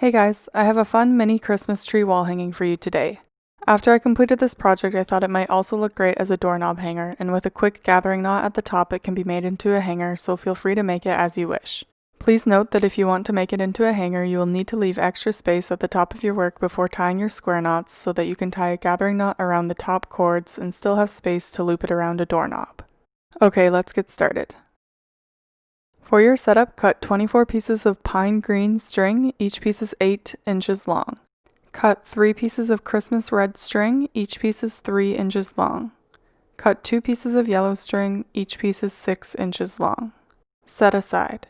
Hey guys, I have a fun mini Christmas tree wall hanging for you today. After I completed this project, I thought it might also look great as a doorknob hanger, and with a quick gathering knot at the top it can be made into a hanger, so feel free to make it as you wish. Please note that if you want to make it into a hanger, you will need to leave extra space at the top of your work before tying your square knots so that you can tie a gathering knot around the top cords and still have space to loop it around a doorknob. Okay, let's get started. For your setup, cut 24 pieces of pine green string, each piece is 8 inches long. Cut 3 pieces of Christmas red string, each piece is 3 inches long. Cut 2 pieces of yellow string, each piece is 6 inches long. Set aside.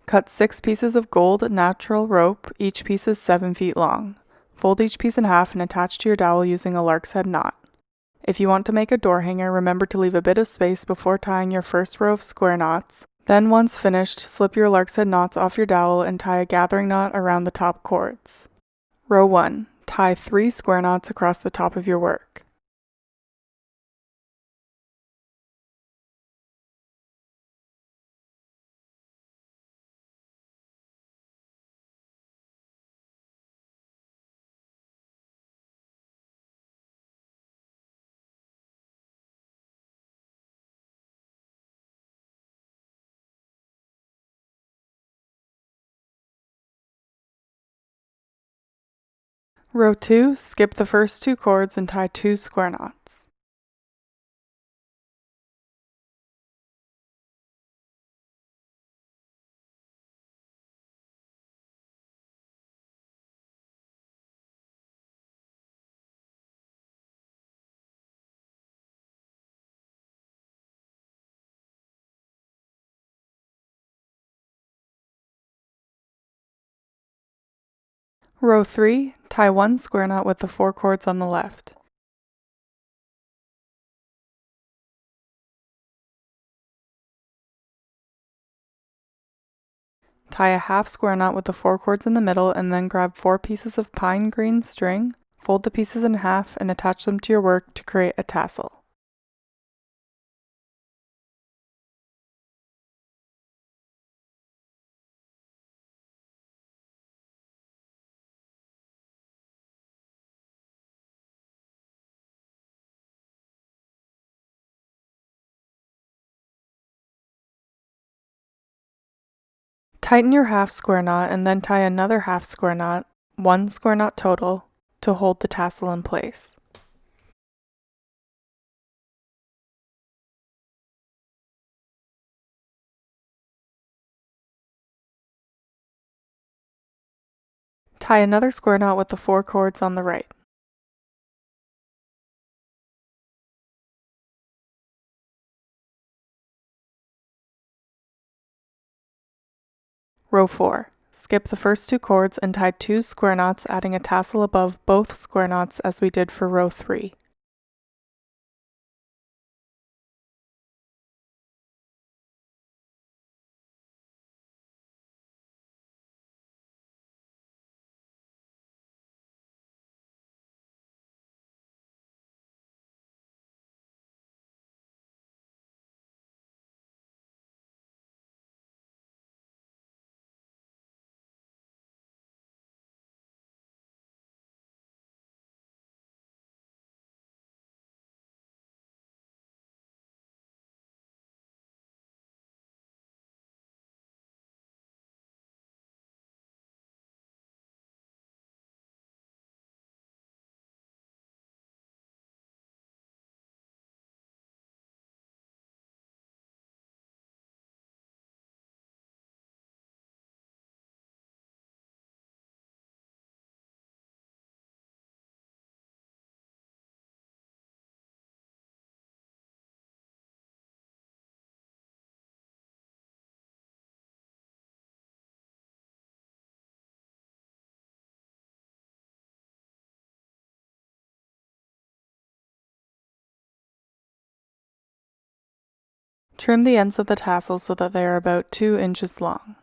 Cut 6 pieces of gold natural rope, each piece is 7 feet long. Fold each piece in half and attach to your dowel using a lark's head knot. If you want to make a door hanger, remember to leave a bit of space before tying your first row of square knots. Then once finished, slip your lark's head knots off your dowel and tie a gathering knot around the top cords. Row 1. Tie 3 square knots across the top of your work. Row 2. Skip the first 2 cords and tie 2 square knots. Row 3. Tie 1 square knot with the 4 cords on the left. Tie a half square knot with the 4 cords in the middle and then grab 4 pieces of pine green string, fold the pieces in half and attach them to your work to create a tassel. Tighten your half square knot and then tie another half square knot, 1 square knot total, to hold the tassel in place. Tie another square knot with the 4 cords on the right. Row 4. Skip the first 2 cords and tie 2 square knots, adding a tassel above both square knots as we did for row 3. Trim the ends of the tassel so that they are about 2 inches long.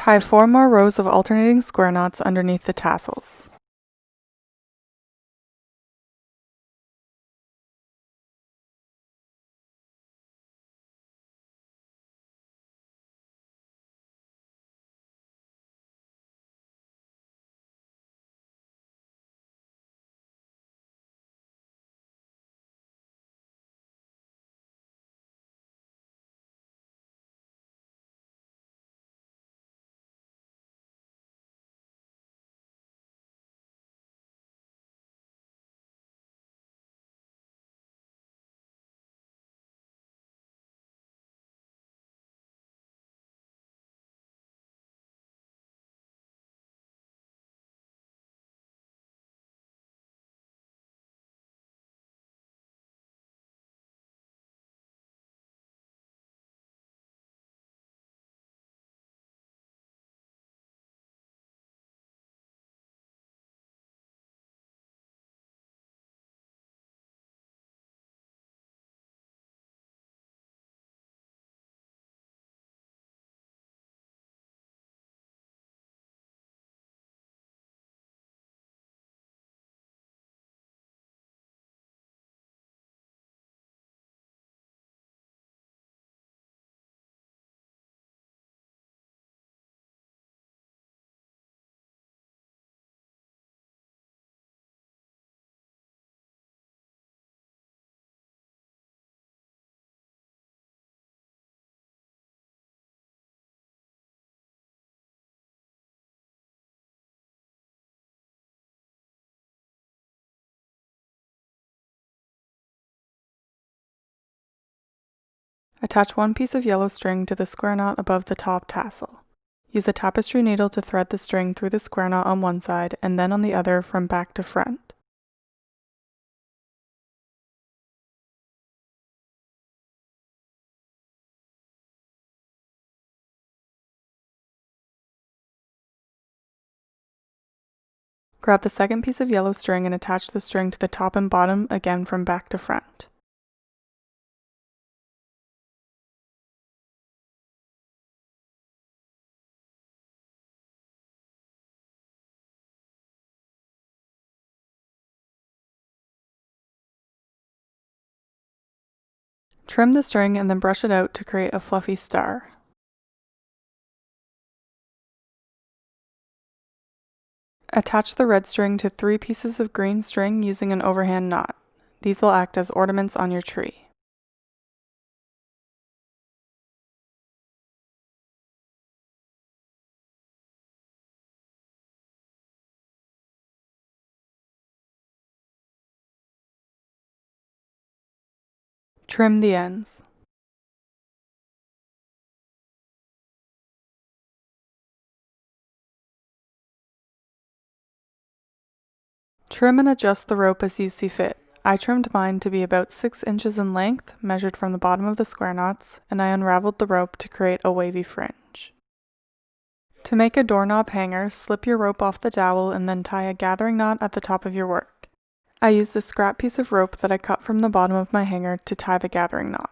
Tie 4 more rows of alternating square knots underneath the tassels. Attach one piece of yellow string to the square knot above the top tassel. Use a tapestry needle to thread the string through the square knot on one side and then on the other from back to front. Grab the second piece of yellow string and attach the string to the top and bottom again from back to front. Trim the string and then brush it out to create a fluffy star. Attach the red string to 3 pieces of green string using an overhand knot. These will act as ornaments on your tree. Trim the ends. Trim and adjust the rope as you see fit. I trimmed mine to be about 6 inches in length, measured from the bottom of the square knots, and I unraveled the rope to create a wavy fringe. To make a doorknob hanger, slip your rope off the dowel and then tie a gathering knot at the top of your work. I used a scrap piece of rope that I cut from the bottom of my hanger to tie the gathering knot.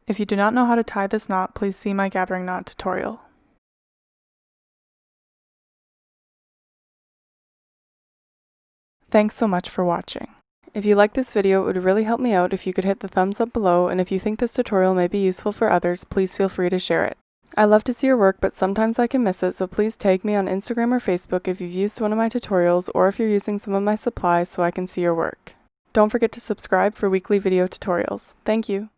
If you do not know how to tie this knot, please see my gathering knot tutorial. Thanks so much for watching. If you like this video, it would really help me out if you could hit the thumbs up below, and if you think this tutorial may be useful for others, please feel free to share it. I love to see your work, but sometimes I can miss it, so please tag me on Instagram or Facebook if you've used one of my tutorials or if you're using some of my supplies so I can see your work. Don't forget to subscribe for weekly video tutorials. Thank you.